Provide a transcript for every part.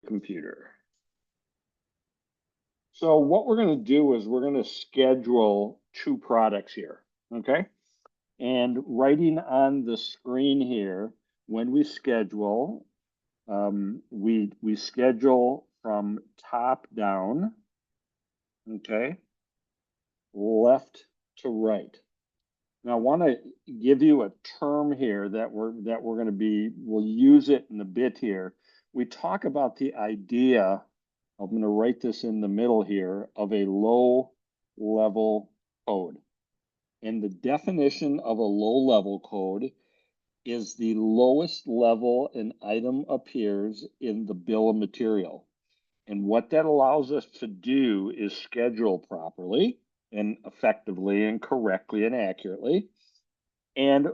computer. So what we're going to do is we're going to schedule two products here, okay? And writing on the screen here, when we schedule, we schedule from top down, okay, left to right. Now I want to give you a term here that we're going to be, we'll use it in a bit here. We talk about the idea, I'm going to write this in the middle here, of a low level code. And the definition of a low level code is the lowest level an item appears in the bill of material. And what that allows us to do is schedule properly and effectively and correctly and accurately. And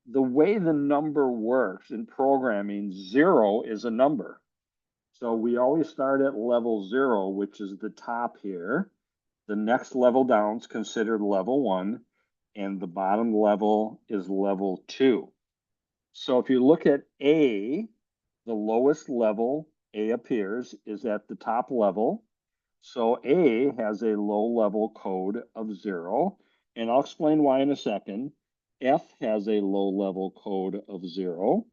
the way the number works in programming, 0 is a number. So we always start at level 0, which is the top here. The next level down is considered level 1, and the bottom level is level 2. So if you look at A, the lowest level A appears is at the top level. So A has a low level code of 0, and I'll explain why in a second. F has a low level code of 0.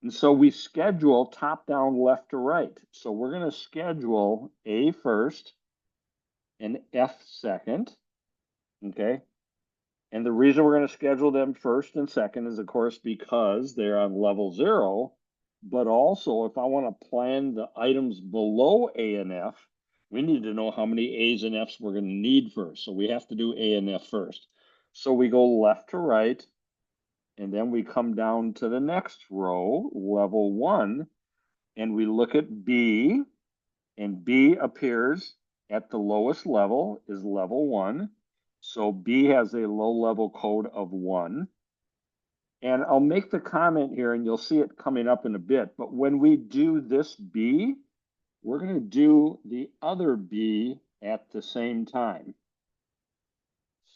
And so we schedule top down, left to right. So we're going to schedule A first and F second, okay? And the reason we're going to schedule them first and second is, of course, because they're on level 0. But also, if I want to plan the items below A and F, we need to know how many A's and F's we're going to need first. So we have to do A and F first. So we go left to right, and then we come down to the next row, level 1, and we look at B, and B appears at the lowest level is level 1. So B has a low level code of 1. And I'll make the comment here, and you'll see it coming up in a bit, but when we do this B, we're going to do the other B at the same time.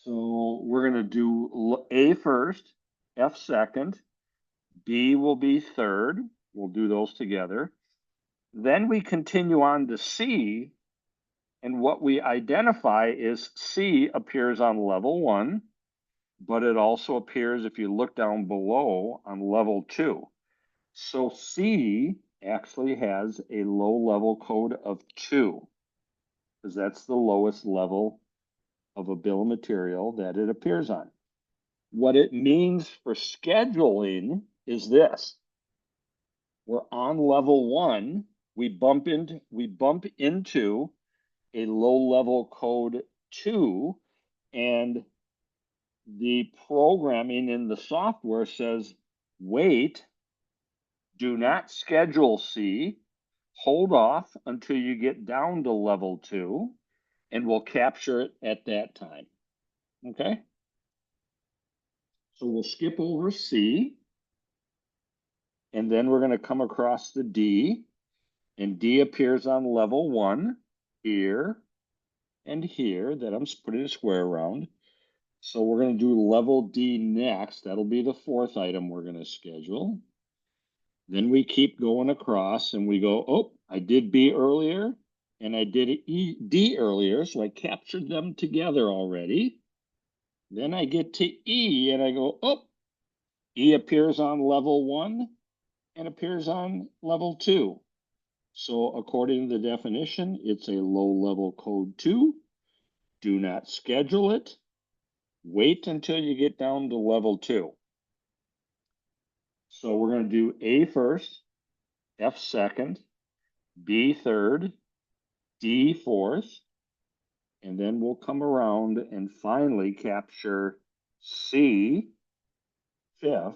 So we're going to do A first, F second, B will be third. We'll do those together. Then we continue on to C, and what we identify is C appears on level 1, but it also appears, if you look down below, on level 2. So C actually has a low level code of 2, because that's the lowest level of a bill of material that it appears on. What it means for scheduling is this. We're on level 1, we bump into a low level code 2, and the programming in the software says, wait, do not schedule C, hold off until you get down to level 2, and we'll capture it at that time. Okay? So we'll skip over C, and then we're going to come across the D, and D appears on level 1 here and here that I'm putting a square around. So we're going to do level D next. That'll be the 4th item we're going to schedule. Then we keep going across and we go, oh, I did B earlier and I did D earlier, so I captured them together already. Then I get to E and I go, oh, E appears on level 1 and appears on level 2. So according to the definition, it's a low level code 2. Do not schedule it. Wait until you get down to level 2. So we're going to do A first, F second, B third, D fourth, and then we'll come around and finally capture C fifth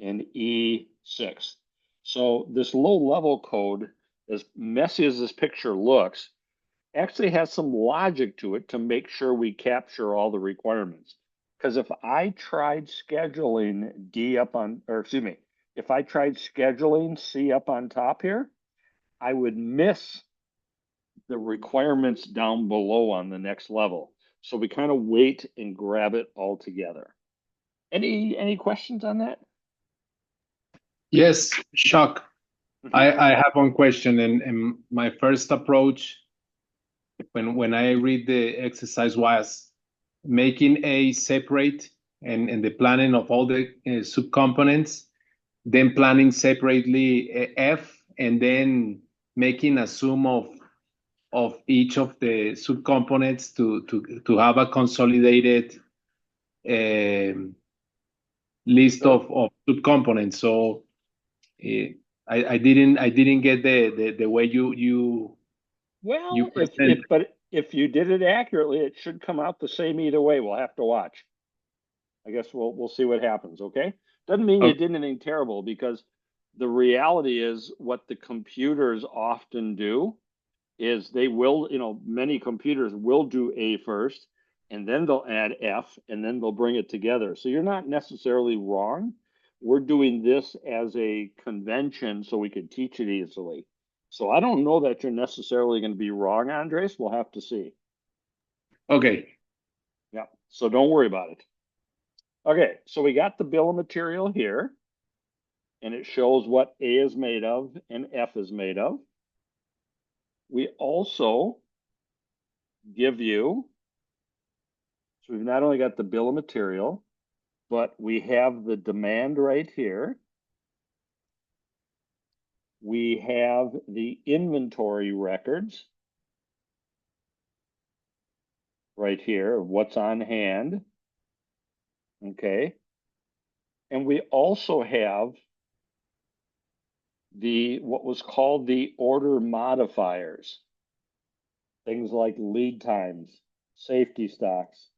and E sixth. So this low level code, as messy as this picture looks, actually has some logic to it to make sure we capture all the requirements. Because if I tried scheduling D up on, or excuse me, if I tried scheduling C up on top here, I would miss the requirements down below on the next level. So we kind of wait and grab it all together. Any questions on that? Yes, shock. Mhm. I have one question, and my first approach when I read the exercise was making A separate and the planning of all the subcomponents, then planning separately F, and then making a sum of each of the subcomponents to have a consolidated um, list Sure. of subcomponents. So uh, I didn't get the way you Well, present. if you did it accurately, it should come out the same either way. We'll have to watch. I guess we'll see what happens, okay? Doesn't mean you Okay. did anything terrible because the reality is what the computers often do is they will, many computers will do A first, and then they'll add F, and then they'll bring it together. So you're not necessarily wrong. We're doing this as a convention so we can teach it easily. So I don't know that you're necessarily going to be wrong, Andres. We'll have to see. Okay. Yeah. So don't worry about it. Okay. So we got the bill of material here, and it shows what A is made of and F is made of. We also give you, so we've not only got the bill of material, but we have the demand right here. We have the inventory records right here of what's on hand. Okay. And we also have the what was called the order modifiers, things like lead times, safety stocks,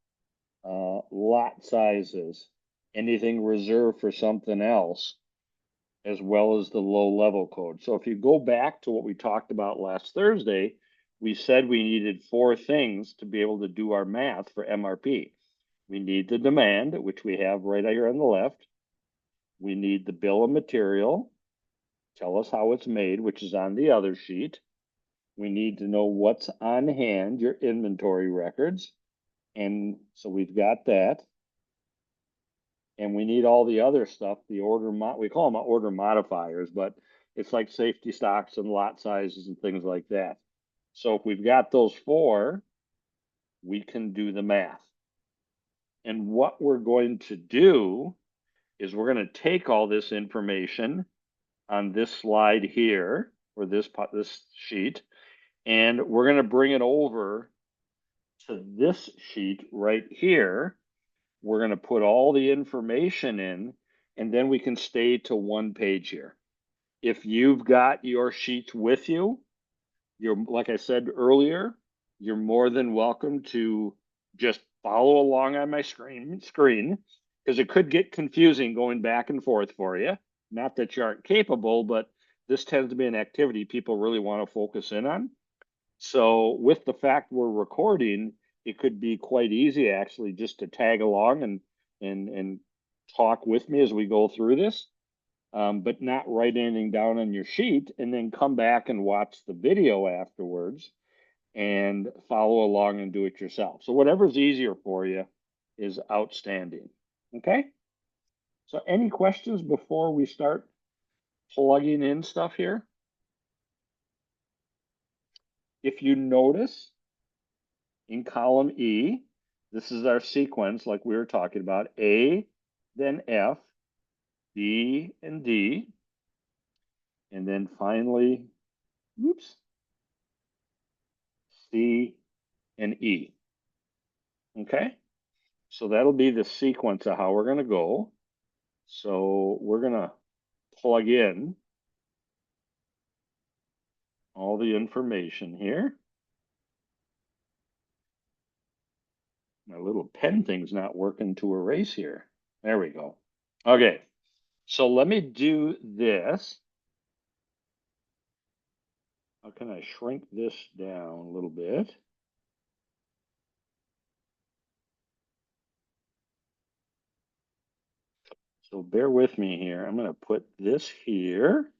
lot sizes, anything reserved for something else, as well as the low level code. So if you go back to what we talked about last Thursday, we said we needed four things to be able to do our math for MRP. We need the demand, which we have right here on the left. We need the bill of material, tell us how it's made, which is on the other sheet. We need to know what's on hand, your inventory records. And so we've got that. And we need all the other stuff, the we call them order modifiers, but it's like safety stocks and lot sizes and things like that. So if we've got those four, we can do the math. And what we're going to do is we're going to take all this information on this slide here, or this sheet, and we're going to bring it over to this sheet right here. We're going to put all the information in, and then we can stay to one page here. If you've got your sheets with you, like I said earlier, you're more than welcome to just follow along on my screen because it could get confusing going back and forth for you. Not that you aren't capable, but this tends to be an activity people really want to focus in on. So with the fact we're recording, it could be quite easy actually just to tag along and talk with me as we go through this, but not write anything down on your sheet and then come back and watch the video afterwards and follow along and do it yourself. So whatever's easier for you is outstanding. Okay? So any questions before we start plugging in stuff here? If you notice, in column E, this is our sequence like we were talking about, A, then F, B, and D, and then finally, oops, C and E. Okay, so that'll be the sequence of how we're going to go. So we're going to plug in all the information here. My little pen thing's not working to erase here. There we go. Okay, so let me do this. How can I shrink this down a little bit? So bear with me here. I'm going to put this here.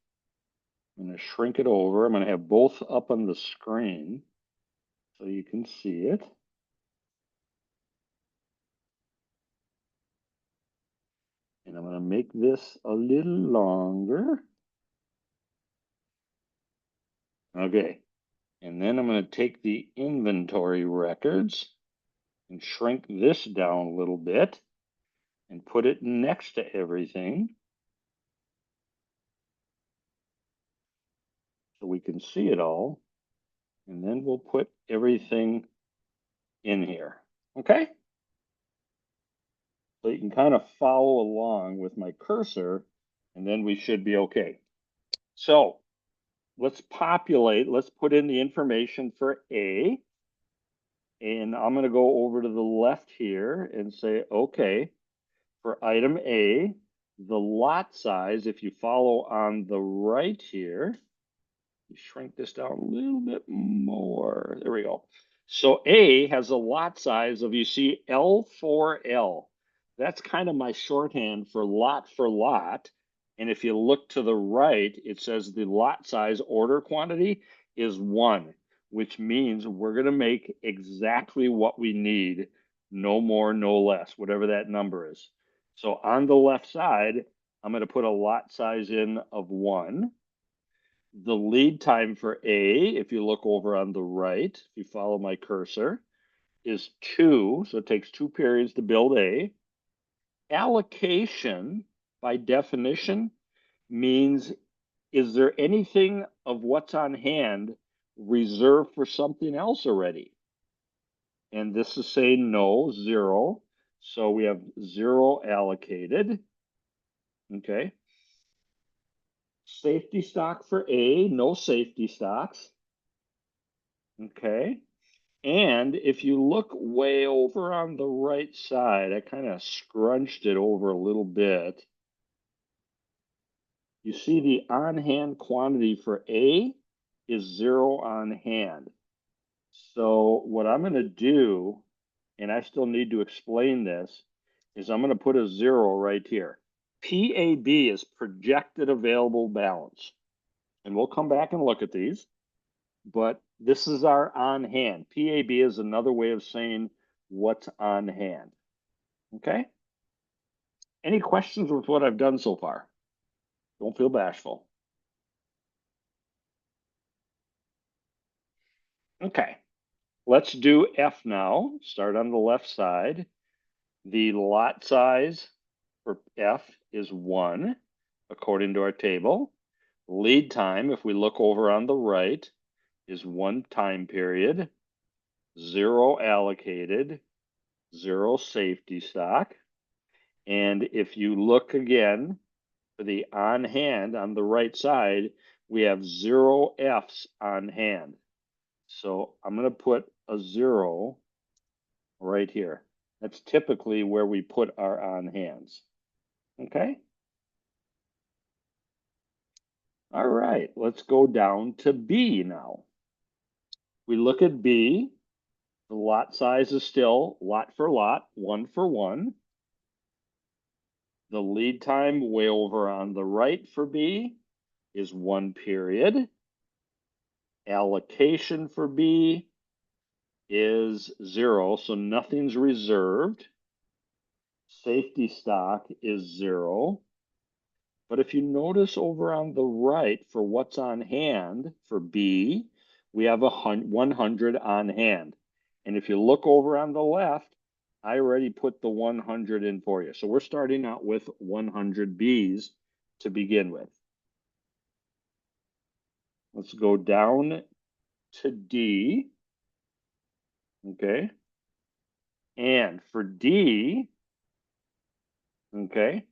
I'm going to shrink it over. I'm going to have both up on the screen so you can see it. And I'm going to make this a little longer. Okay. And then I'm going to take the inventory records and shrink this down a little bit and put it next to everything so we can see it all. And then we'll put everything in here. Okay? So you can kind of follow along with my cursor, and then we should be okay. So let's put in the information for A. And I'm going to go over to the left here and say, okay, for item A, the lot size, if you follow on the right here, you shrink this down a little bit more. There we go. So A has a lot size of, you see, L4L. That's kind of my shorthand for lot. And if you look to the right, it says the lot size order quantity is 1, which means we're going to make exactly what we need, no more, no less, whatever that number is. So on the left side, I'm going to put a lot size in of 1. The lead time for A, if you look over on the right, if you follow my cursor, is 2. So it takes 2 periods to build A. Allocation, by definition, means is there anything of what's on hand reserved for something else already? And this is saying no, 0. So we have 0 allocated. Okay. Safety stock for A, no safety stocks. Okay. And if you look way over on the right side, I kind of scrunched it over a little bit. You see the on-hand quantity for A is 0 on hand. So what I'm going to do, and I still need to explain this, is I'm going to put a 0 right here. PAB is projected available balance. And we'll come back and look at these. But this is our on hand. PAB is another way of saying what's on hand. Okay? Any questions with what I've done so far? Don't feel bashful. Okay, let's do F now. Start on the left side. The lot size for F is 1, according to our table. Lead time, if we look over on the right, is 1 time period. 0 allocated, 0 safety stock. And if you look again for the on hand on the right side, we have 0 Fs on hand. So I'm going to put a 0 right here. That's typically where we put our on hands. Okay? All right, let's go down to B now. We look at B. The lot size is still lot for lot, 1 for 1. The lead time way over on the right for B is 1 period. Allocation for B is 0, so nothing's reserved. Safety stock is 0. But if you notice over on the right for what's on hand for B, we have 100 on hand. And if you look over on the left, I already put the 100 in for you. So we're starting out with 100 Bs to begin with. Let's go down to D. Okay. And for D, okay,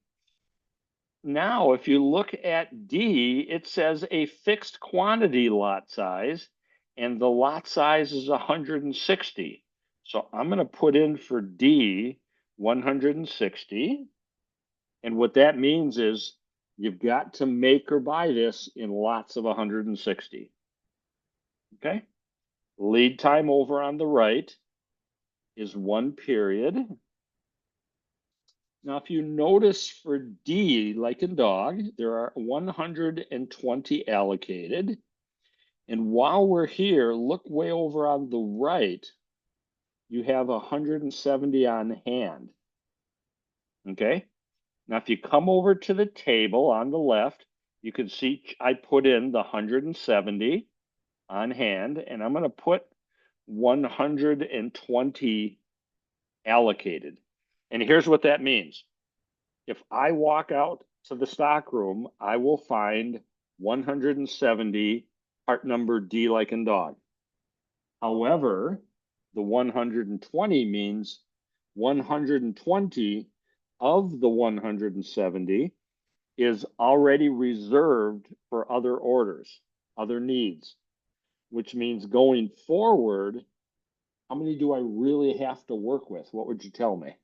now if you look at D, it says a fixed quantity lot size, and the lot size is 160. So I'm going to put in for D 160. And what that means is you've got to make or buy this in lots of 160. Okay. Lead time over on the right is 1 period. Now, if you notice for D, like in dog, there are 120 allocated. And while we're here, look way over on the right, you have 170 on hand. Okay. Now, if you come over to the table on the left, you can see I put in the 170. on hand, and I'm going to put 120 allocated. And here's what that means. If I walk out to the stock room, I will find 170 part number D like in dog. However, the 120 means 120 of the 170 is already reserved for other orders, other needs, which means going forward, how many do I really have to work with? What would you tell me?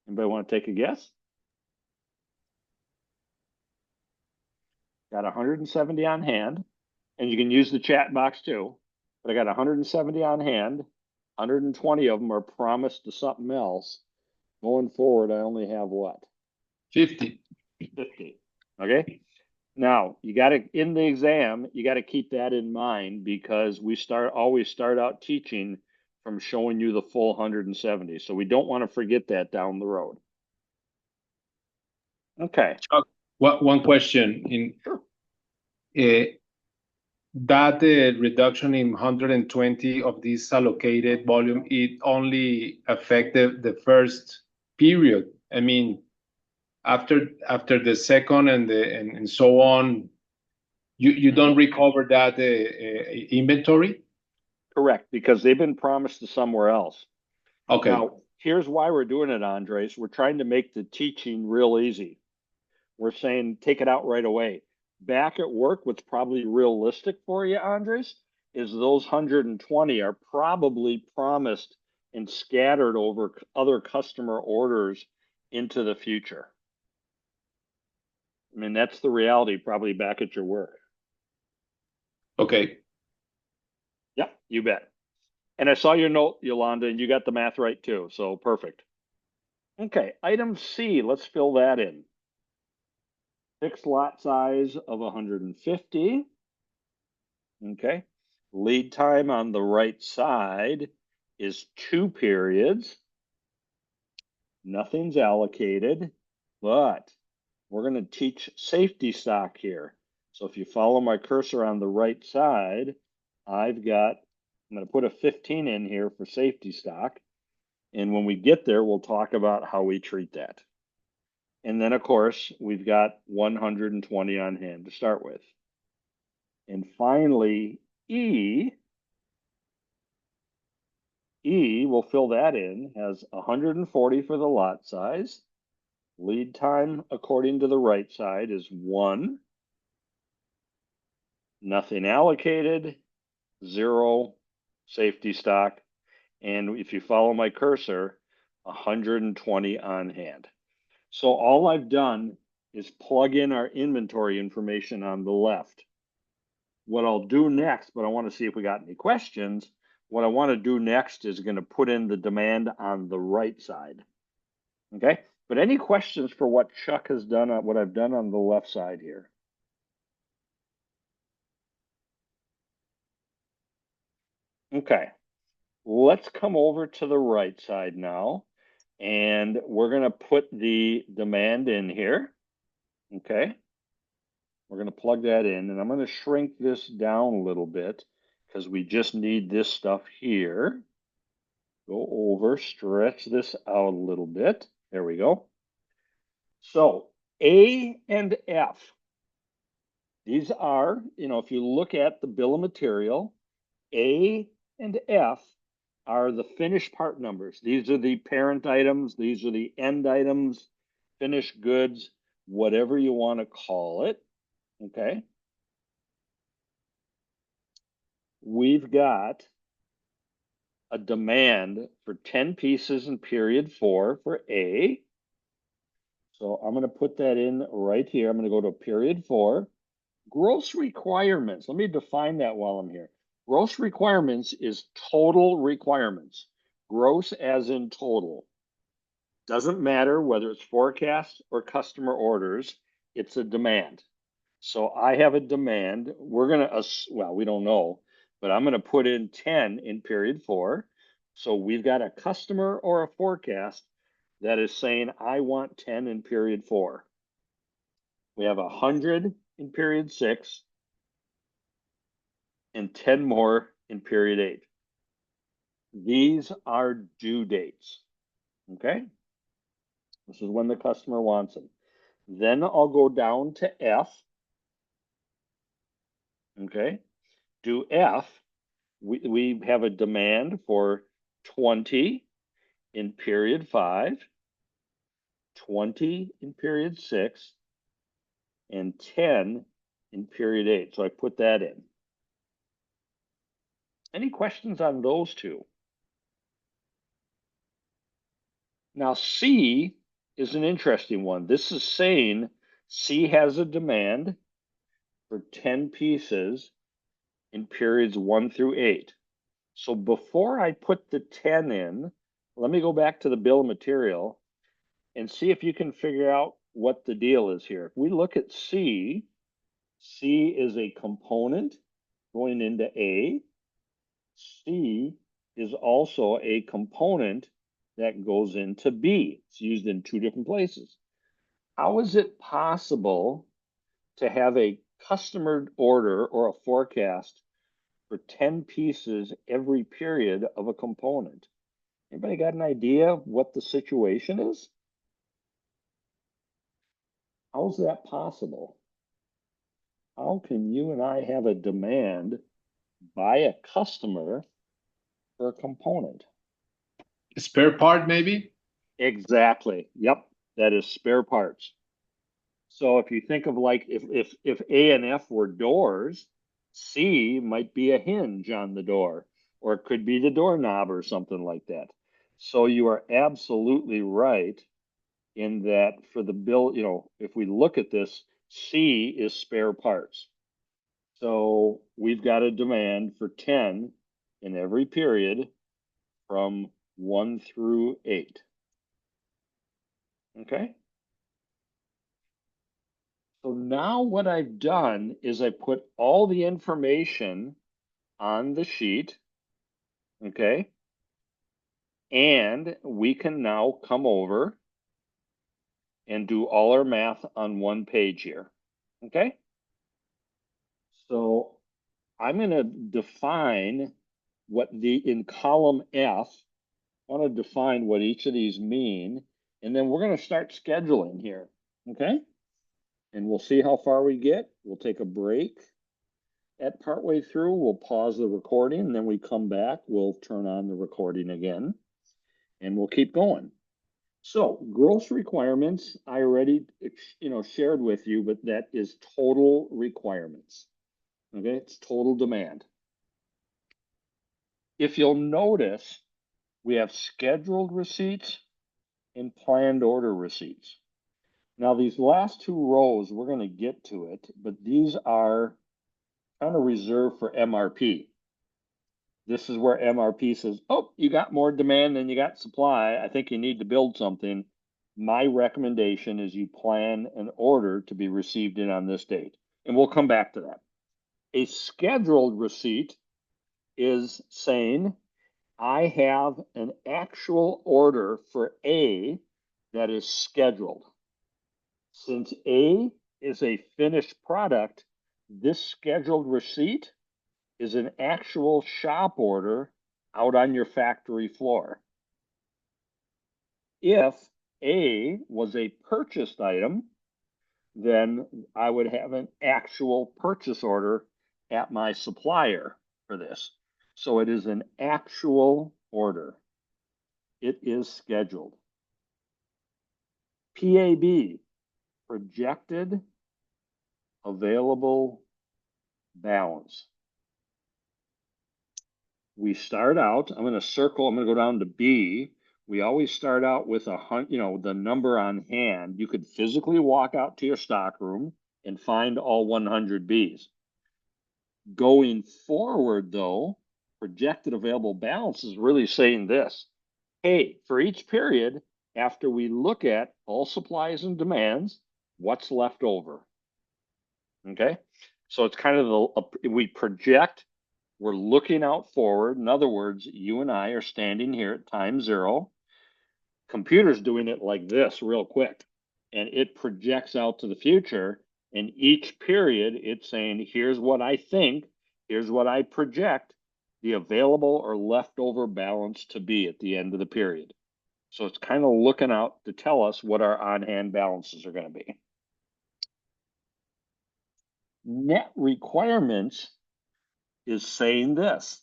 Anybody want to take a guess? Got 170 on hand, and you can use the chat box too. But I got 170 on hand. 120 of them are promised to something else. Going forward, I only have what? 50. 50. Okay. Now you got to, in the exam, you got to keep that in mind because we always start out teaching from showing you the full 170. So we don't want to forget that down the road. Okay. One question in Sure. That reduction in 120 of this allocated volume, it only affected the first period. I mean, after the second and so on, you don't recover that inventory? Correct, because they've been promised to somewhere else. Okay. Now, here's why we're doing it, Andres. We're trying to make the teaching real easy. We're saying take it out right away. Back at work, what's probably realistic for you, Andres, is those 120 are probably promised and scattered over other customer orders into the future. I mean, that's the reality probably back at your work. Okay. Yeah, you bet. And I saw your note, Yolanda, and you got the math right too, so perfect. Okay, item C, let's fill that in. Fixed lot size of 150. Okay. Lead time on the right side is 2 periods. Nothing's allocated, but we're going to teach safety stock here. So if you follow my cursor on the right side, I'm going to put a 15 in here for safety stock. And when we get there, we'll talk about how we treat that. And then, of course, we've got 120 on hand to start with. And finally, E, we'll fill that in, has 140 for the lot size. Lead time, according to the right side, is 1. Nothing allocated, 0 safety stock. And if you follow my cursor, 120 on hand. So all I've done is plug in our inventory information on the left. What I'll do next, but I want to see if we got any questions. What I want to do next is going to put in the demand on the right side. Okay, but any questions for what Chuck has done, what I've done on the left side here? Okay, let's come over to the right side now, and we're going to put the demand in here. Okay, we're going to plug that in, and I'm going to shrink this down a little bit because we just need this stuff here. Go over, stretch this out a little bit. There we go. So A and F, these are, if you look at the bill of material, A and F are the finished part numbers. These are the parent items. These are the end items, finished goods, whatever you want to call it. Okay. We've got a demand for 10 pieces in period 4 for A. So I'm going to put that in right here. I'm going to go to period 4. Gross requirements. Let me define that while I'm here. Gross requirements is total requirements. Gross as in total. Doesn't matter whether it's forecast or customer orders, it's a demand. So I have a demand. We're going to, well, we don't know, but I'm going to put in 10 in period 4. So we've got a customer or a forecast that is saying, I want 10 in period 4. We have 100 in period 6. and 10 more in period 8. These are due dates, okay? This is when the customer wants them. Then I'll go down to F, okay? Do F, we have a demand for 20 in period 5, 20 in period 6, and 10 in period 8. So I put that in. Any questions on those two? Now C is an interesting one. This is saying C has a demand for 10 pieces in periods 1 through 8. So before I put the 10 in, let me go back to the bill of material and see if you can figure out what the deal is here. If we look at C, C is a component going into A. C is also a component that goes into B. It's used in 2 different places. How is it possible to have a customer order or a forecast for 10 pieces every period of a component? Anybody got an idea of what the situation is? How's that possible? How can you and I have a demand by a customer for a component? Spare part, maybe? Exactly. Yep. That is spare parts. So if you think of like if A and F were doors, C might be a hinge on the door, or it could be the doorknob or something like that. So you are absolutely right in that for the bill, if we look at this, C is spare parts. So we've got a demand for 10 in every period from 1 through 8. Okay? So now what I've done is I put all the information on the sheet, okay? And we can now come over and do all our math on one page here, okay? So I'm going to define what in column F, I want to define what each of these mean, and then we're going to start scheduling here, okay? And we'll see how far we get. We'll take a break at partway through. We'll pause the recording, and then we come back. We'll turn on the recording again, and we'll keep going. So gross requirements, I already shared with you, but that is total requirements. Okay, it's total demand. If you'll notice, we have scheduled receipts and planned order receipts. Now, these last 2 rows, we're going to get to it, but these are kind of reserved for MRP. This is where MRP says, oh, you got more demand than you got supply. I think you need to build something. My recommendation is you plan an order to be received in on this date. And we'll come back to that. A scheduled receipt is saying, I have an actual order for A that is scheduled. Since A is a finished product, this scheduled receipt is an actual shop order out on your factory floor. If A was a purchased item, then I would have an actual purchase order at my supplier for this. So it is an actual order. It is scheduled. PAB, projected available balance. We start out, I'm going to circle, I'm going to go down to B. We always start out with the number on hand. You could physically walk out to your stock room and find all 100 Bs. Going forward, though, projected available balance is really saying this. Hey, for each period, after we look at all supplies and demands, what's left over? Okay, so it's kind of we project, we're looking out forward. In other words, you and I are standing here at time 0. Computer's doing it like this real quick, and it projects out to the future. And each period, it's saying, here's what I think here's what I project the available or leftover balance to be at the end of the period. So it's kind of looking out to tell us what our on-hand balances are going to be. Net requirements is saying this.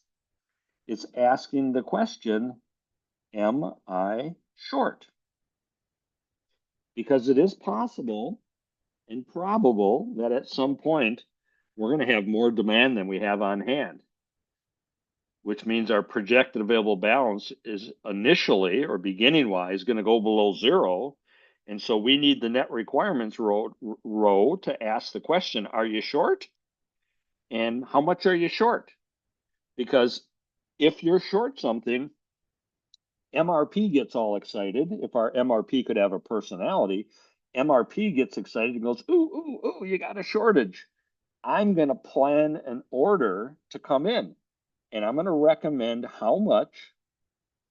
It's asking the question, am I short? Because it is possible and probable that at some point we're going to have more demand than we have on hand, which means our projected available balance is initially or beginning wise going to go below zero. And so we need the net requirements row to ask the question, are you short? And how much are you short? Because if you're short something, MRP gets all excited. If our MRP could have a personality, MRP gets excited and goes, ooh, ooh, ooh, you got a shortage. I'm going to plan an order to come in, and I'm going to recommend how much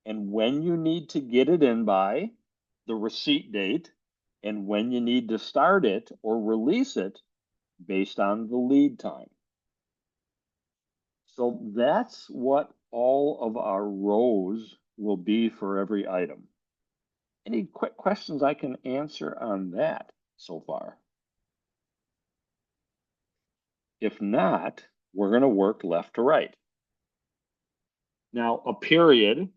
and when you need to get it in by, the receipt date, and when you need to start it or release it based on the lead time. So that's what all of our rows will be for every item. Any quick questions I can answer on that so far? If not, we're going to work left to right. Now, a period,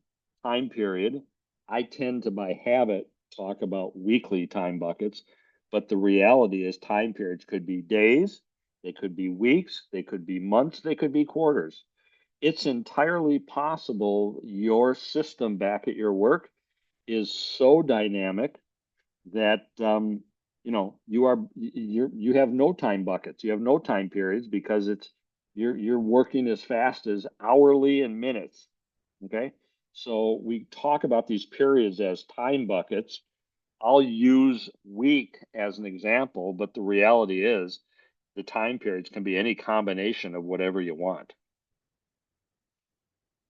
time period, I tend to by habit talk about weekly time buckets, but the reality is time periods could be days, they could be weeks, they could be months, they could be quarters. It's entirely possible your system back at your work is so dynamic that you have no time buckets, you have no time periods because you're working as fast as hourly and minutes. Okay, so we talk about these periods as time buckets. I'll use week as an example, but the reality is the time periods can be any combination of whatever you want.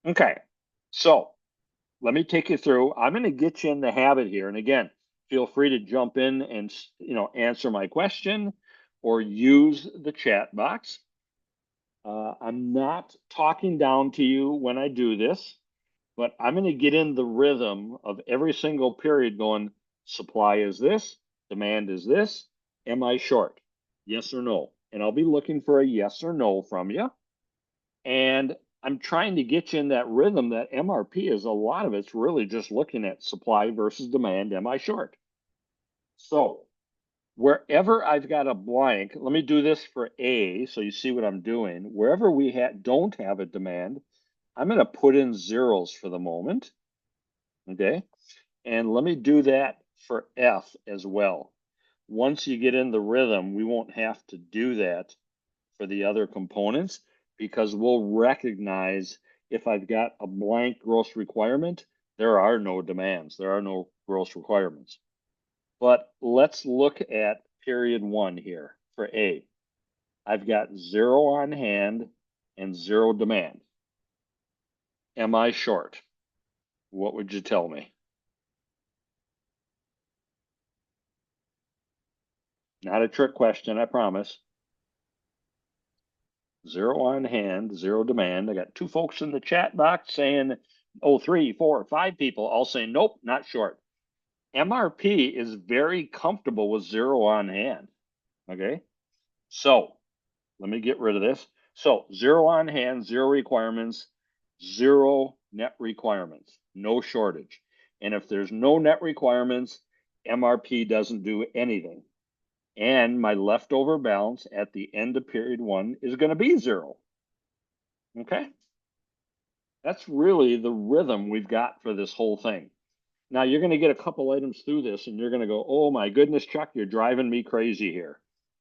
Okay, so let me take you through. I'm going to get you in the habit here. And again, feel free to jump in and answer my question or use the chat box. I'm not talking down to you when I do this, but I'm going to get in the rhythm of every single period going, supply is this, demand is this, am I short? Yes or no? And I'll be looking for a yes or no from you. And I'm trying to get you in that rhythm that MRP is a lot of it's really just looking at supply versus demand. Am I short? So wherever I've got a blank, let me do this for A so you see what I'm doing. Wherever we don't have a demand, I'm going to put in zeros for the moment. Okay. And let me do that for F as well. Once you get in the rhythm, we won't have to do that for the other components because we'll recognize if I've got a blank gross requirement, there are no demands, there are no gross requirements. But let's look at period one here for A. I've got zero on hand and zero demand. Am I short? What would you tell me? Not a trick question, I promise. Zero on hand, zero demand. I got two folks in the chat box saying, oh, 3, 4, 5 people all saying, nope, not short. MRP is very comfortable with zero on hand. Okay, so let me get rid of this. So zero on hand, zero requirements, zero net requirements, no shortage. And if there's no net requirements, MRP doesn't do anything. And my leftover balance at the end of period one is going to be zero. Okay, that's really the rhythm we've got for this whole thing. Now you're going to get a couple items through this and you're going to go, oh my goodness, Chuck, you're driving me crazy here.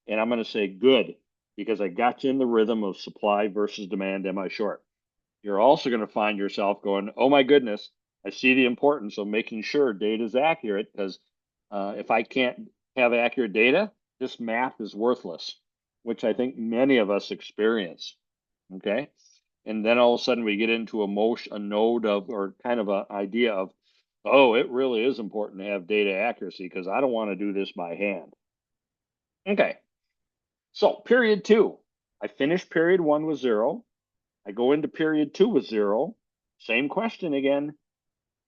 And I'm going to say, good, because I got you in the rhythm of supply versus demand. Am I short? You're also going to find yourself going, oh my goodness, I see the importance of making sure data is accurate because if I can't have accurate data, this math is worthless, which I think many of us experience. Okay. And then all of a sudden we get into a node of, or kind of an idea of, oh, it really is important to have data accuracy because I don't want to do this by hand. Okay, so period two, I finished period one with zero. I go into period 2 with 0. Same question again.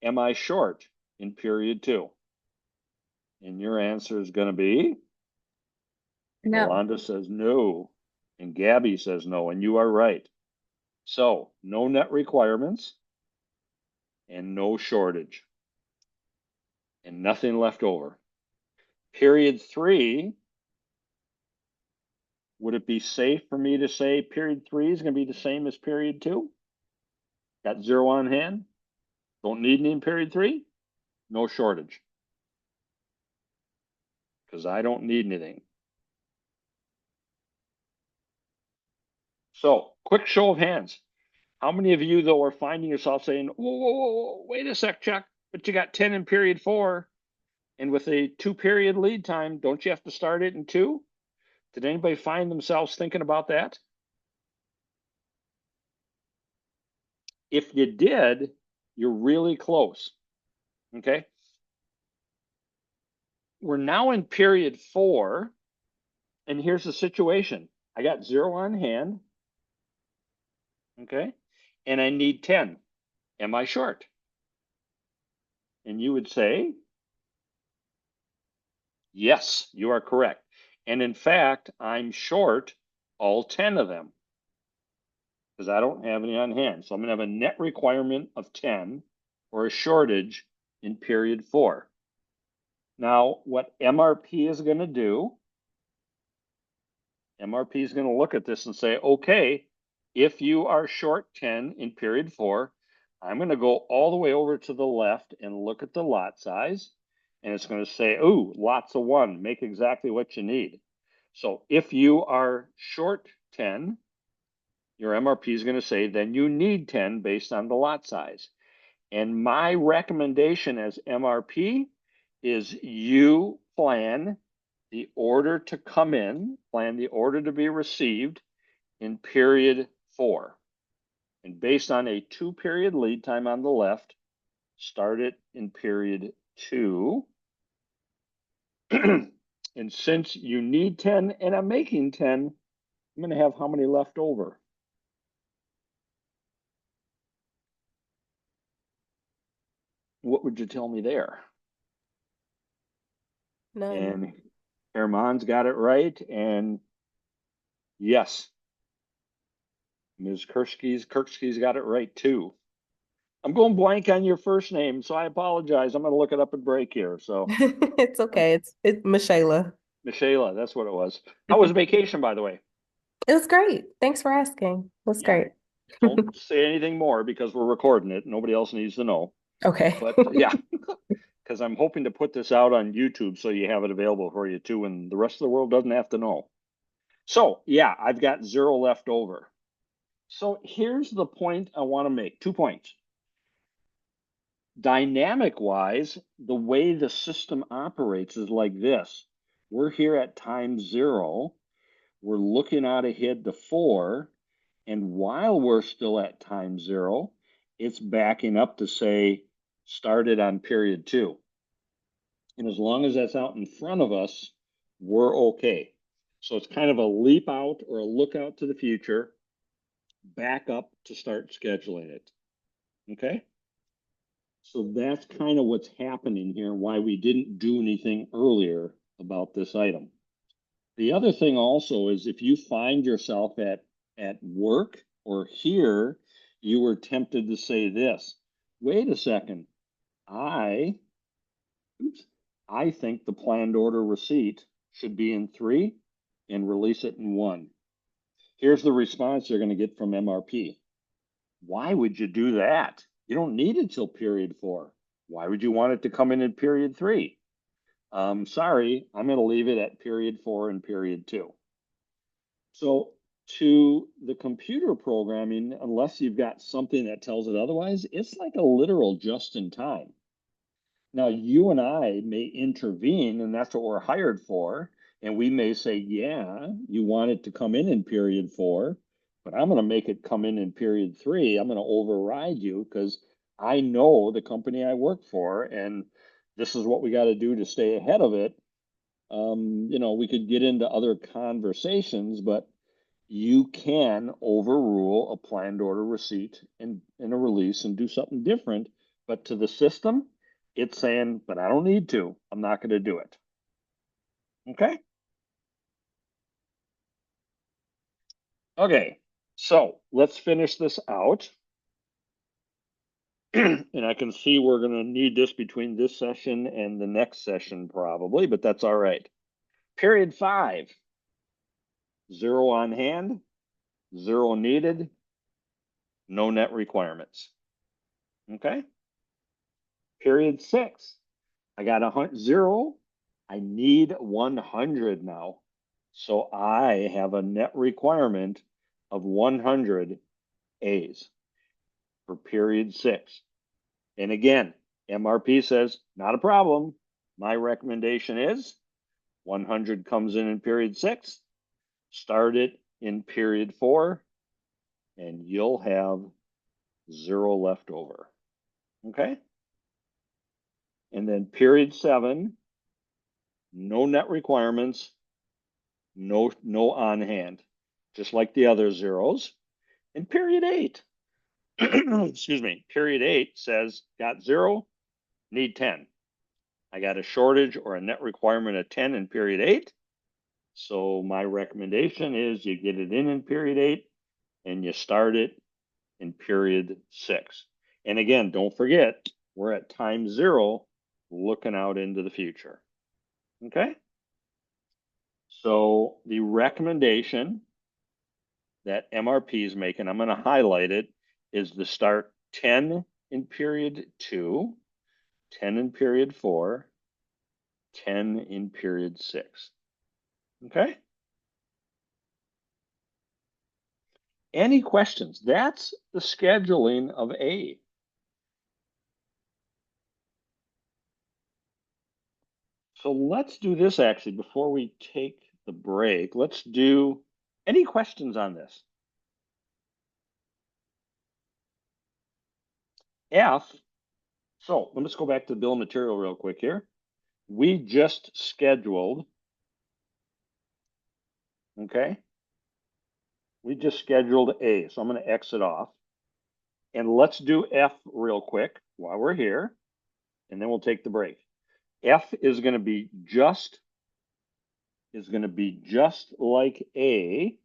Am I short in period 2? And your answer is going to be, No. Yolanda says no, and Gabby says no, and you are right. So no net requirements and no shortage and nothing left over. Period 3, would it be safe for me to say period 3 is going to be the same as period 2? Got 0 on hand? Don't need any in period 3? No shortage. Because I don't need anything. So, quick show of hands. How many of you, though, are finding yourself saying, whoa, wait a sec, Chuck, but you got 10 in period 4, and with a 2-period lead time, don't you have to start it in 2? Did anybody find themselves thinking about that? If you did, you're really close, okay? We're now in period 4, and here's the situation. I got 0 on hand, okay? And I need 10. Am I short? And you would say, yes, you are correct. And in fact, I'm short all 10 of them because I don't have any on hand. So I'm going to have a net requirement of 10 or a shortage in period 4. Now, what MRP is going to do, MRP is going to look at this and say, okay, if you are short 10 in period 4, I'm going to go all the way over to the left and look at the lot size. And it's going to say, ooh, lots of 1, make exactly what you need. So if you are short 10, your MRP is going to say, then you need 10 based on the lot size. And my recommendation as MRP is you plan the order to come in, plan the order to be received in period 4. And based on a 2-period lead time on the left, start it in period 2. And since you need 10 and I'm making 10, I'm going to have how many left over? What would you tell me there? None. And Herman's got it right. And yes, Ms. Kirksky's got it right too. I'm going blank on your first name, so I apologize. I'm going to look it up at break here. So It's okay. It's Michaela. Michaela, that's what it was. How was vacation, by the way? It was great. Thanks for asking. It was Yeah. great. Don't say anything more because we're recording it. Nobody else needs to know. Okay. But yeah, because I'm hoping to put this out on YouTube so you have it available for you too, and the rest of the world doesn't have to know. So yeah, I've got 0 left over. So here's the point I want to make. 2 points. Dynamic wise, the way the system operates is like this. We're here at time 0. We're looking out ahead to 4. And while we're still at time 0, it's backing up to say, started on period 2. And as long as that's out in front of us, we're okay. So it's kind of a leap out or a look out to the future, back up to start scheduling it. Okay? So that's kind of what's happening here, why we didn't do anything earlier about this item. The other thing also is if you find yourself at work or here, you were tempted to say this, wait a second, I think the planned order receipt should be in 3 and release it in 1. Here's the response you're going to get from MRP. Why would you do that? You don't need it till period 4. Why would you want it to come in period 3? Sorry, I'm going to leave it at period 4 and period 2. So to the computer programming, unless you've got something that tells it otherwise, it's like a literal just in time. Now, you and I may intervene, and that's what we're hired for. And we may say, yeah, you want it to come in period 4, but I'm going to make it come in period 3. I'm going to override you because I know the company I work for, and this is what we got to do to stay ahead of it. We could get into other conversations, but you can overrule a planned order receipt and a release and do something different. But to the system, it's saying, but I don't need to. I'm not going to do it. Okay. Okay. So let's finish this out. And I can see we're going to need this between this session and the next session probably, but that's all right. Period 5, 0 on hand, 0 needed, no net requirements. Okay. Period 6, I got 0. I need 100 now. So I have a net requirement of 100 A's for period 6. And again, MRP says, not a problem. My recommendation is 100 comes in period 6, start it in period 4, and you'll have 0 left over. Okay? And then period 7, no net requirements, no on hand, just like the other zeros. And period 8, excuse me, period 8 says got 0, need 10. I got a shortage or a net requirement of 10 in period 8. So my recommendation is you get it in period 8 and you start it in period 6. And again, don't forget, we're at time 0 looking out into the future. Okay? So the recommendation that MRP is making, I'm going to highlight it, is to start 10 in period 2, 10 in period 4, 10 in period 6. Okay? Any questions? That's the scheduling of A. So let's do this actually before we take the break. Let's do any questions on this? F, so let's go back to the bill of material real quick here. We just scheduled, okay? We just scheduled A, so I'm going to exit off. And let's do F real quick while we're here, and then we'll take the break. F is going to be just like A,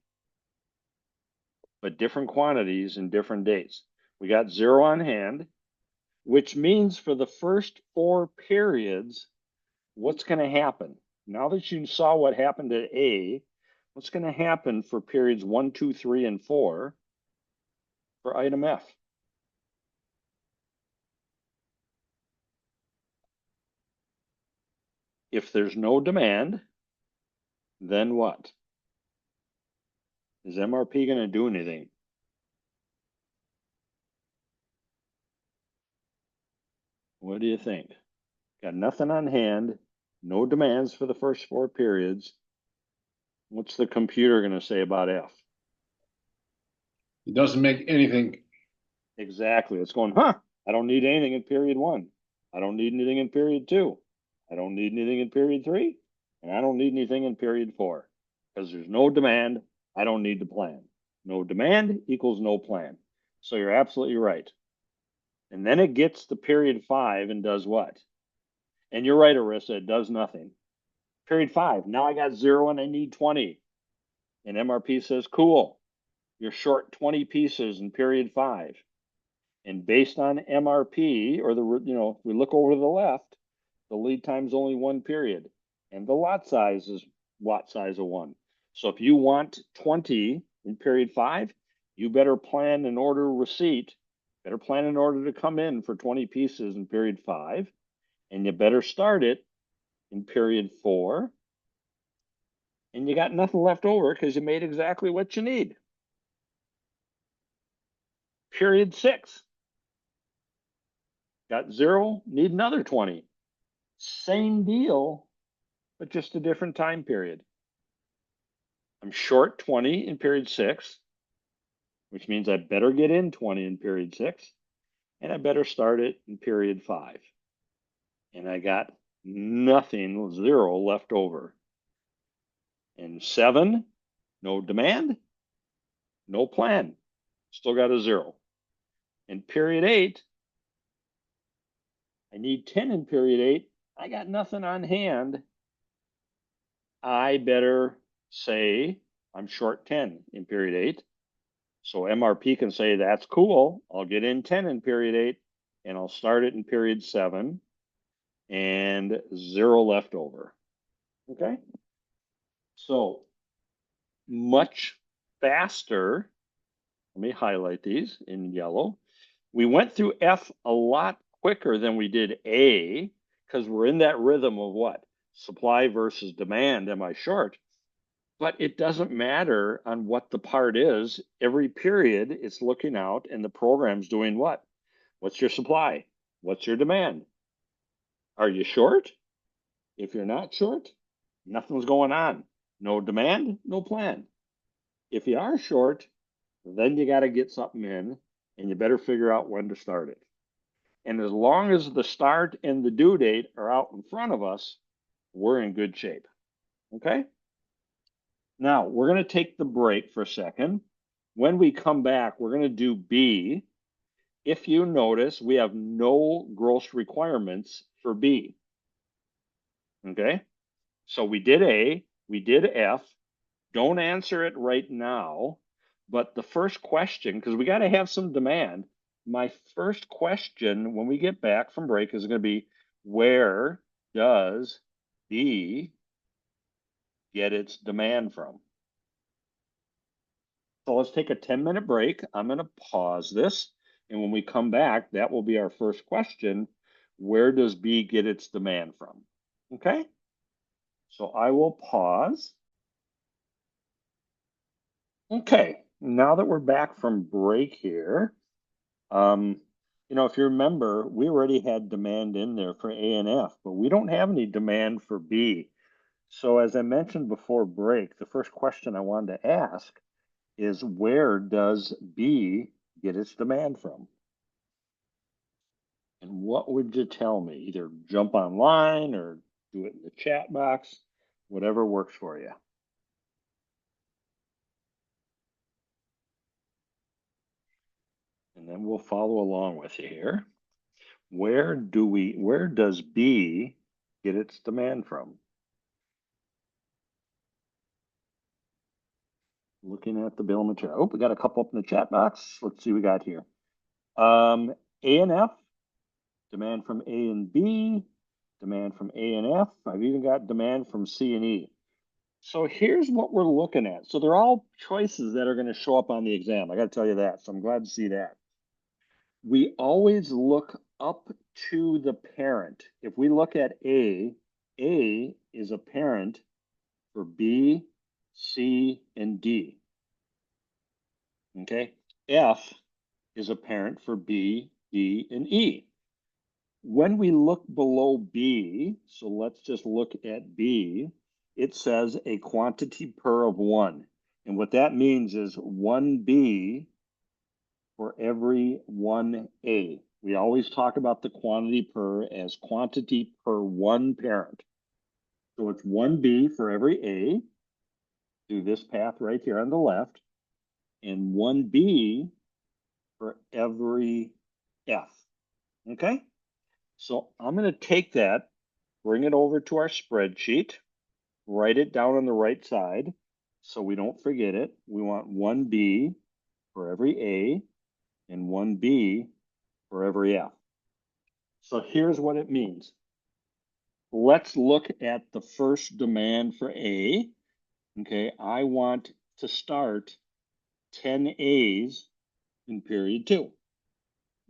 but different quantities and different dates. We got 0 on hand, which means for the first 4 periods, what's going to happen? Now that you saw what happened at A, what's going to happen for periods 1, 2, 3, and 4 for item F? If there's no demand, then what? Is MRP going to do anything? What do you think? Got nothing on hand, no demands for the first 4 periods. What's the computer going to say about F? It doesn't make anything. Exactly. It's going, huh? I don't need anything in period 1. I don't need anything in period 2. I don't need anything in period 3. And I don't need anything in period 4. Because there's no demand, I don't need to plan. No demand equals no plan. So you're absolutely right. And then it gets to period 5 and does what? And you're right, Arissa, it does nothing. Period 5, now I got 0 and I need 20. And MRP says, cool, you're short 20 pieces in period 5. And based on MRP, or if we look over to the left, the lead time is only 1 period. And the lot size is lot size of 1. So if you want 20 in period 5, you better plan an order receipt, better plan an order to come in for 20 pieces in period 5, and you better start it in period 4, and you got nothing left over because you made exactly what you need. Period 6, got 0, need another 20. Same deal, but just a different time period. I'm short 20 in period 6, which means I better get in 20 in period 6, and I better start it in period 5. And I got nothing, 0 left over. And 7, no demand. no plan. Still got a 0. In period 8, I need 10 in period 8. I got nothing on hand. I better say I'm short 10 in period 8. So MRP can say, that's cool. I'll get in 10 in period 8, and I'll start it in period 7, and 0 left over. Okay? So much faster. Let me highlight these in yellow. We went through F a lot quicker than we did A, because we're in that rhythm of what? Supply versus demand. Am I short? But it doesn't matter on what the part is. Every period it's looking out and the program's doing what? What's your supply? What's your demand? Are you short? If you're not short, nothing's going on. No demand, no plan. If you are short, then you got to get something in and you better figure out when to start it. And as long as the start and the due date are out in front of us, we're in good shape. Okay? Now, we're going to take the break for a second. When we come back, we're going to do B. If you notice, we have no gross requirements for B. Okay? So we did A, we did F. Don't answer it right now, but the first question, because we got to have some demand, my first question when we get back from break is going to be, where does B get its demand from? So let's take a 10-minute break. I'm going to pause this. And when we come back, that will be our first question. Where does B get its demand from? Okay? So I will pause. Okay, now that we're back from break here, if you remember, we already had demand in there for A and F, but we don't have any demand for B. So as I mentioned before break, the first question I wanted to ask is, where does B get its demand from? And what would you tell me? Either jump online or do it in the chat box, whatever works for you. And then we'll follow along with you here. Where does B get its demand from? Looking at the bill of material. Oh, we got a couple up in the chat box. Let's see what we got here. A and F, demand from A and B, demand from A and F. I've even got demand from C and E. So here's what we're looking at. So they're all choices that are going to show up on the exam. I got to tell you that. So I'm glad to see that. We always look up to the parent. If we look at A is a parent for B, C, and D. Okay, F is a parent for B, D, and E. When we look below B, so let's just look at B, it says a quantity per of 1. And what that means is 1B for every 1A. We always talk about the quantity per as quantity per one parent. So it's 1B for every A, do this path right here on the left, and 1B for every F. Okay? So I'm going to take that, bring it over to our spreadsheet, write it down on the right side so we don't forget it. We want 1B for every A and 1B for every F. So here's what it means. Let's look at the first demand for A. Okay, I want to start 10 A's in period 2.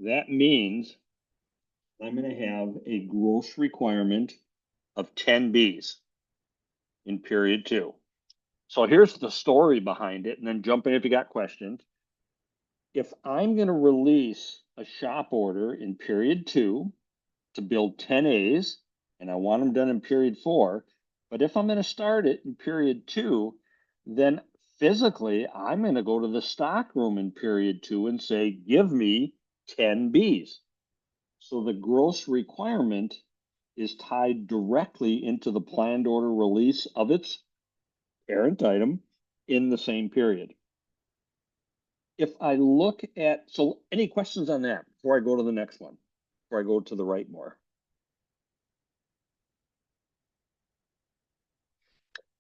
That means I'm going to have a gross requirement of 10 B's in period 2. So here's the story behind it, and then jump in if you got questions. If I'm going to release a shop order in period 2 to build 10 A's, and I want them done in period 4, but if I'm going to start it in period 2, then physically I'm going to go to the stock room in period 2 and say, give me 10 B's. So the gross requirement is tied directly into the planned order release of its parent item in the same period. if I look at, so any questions on that before I go to the next one, before I go to the right more?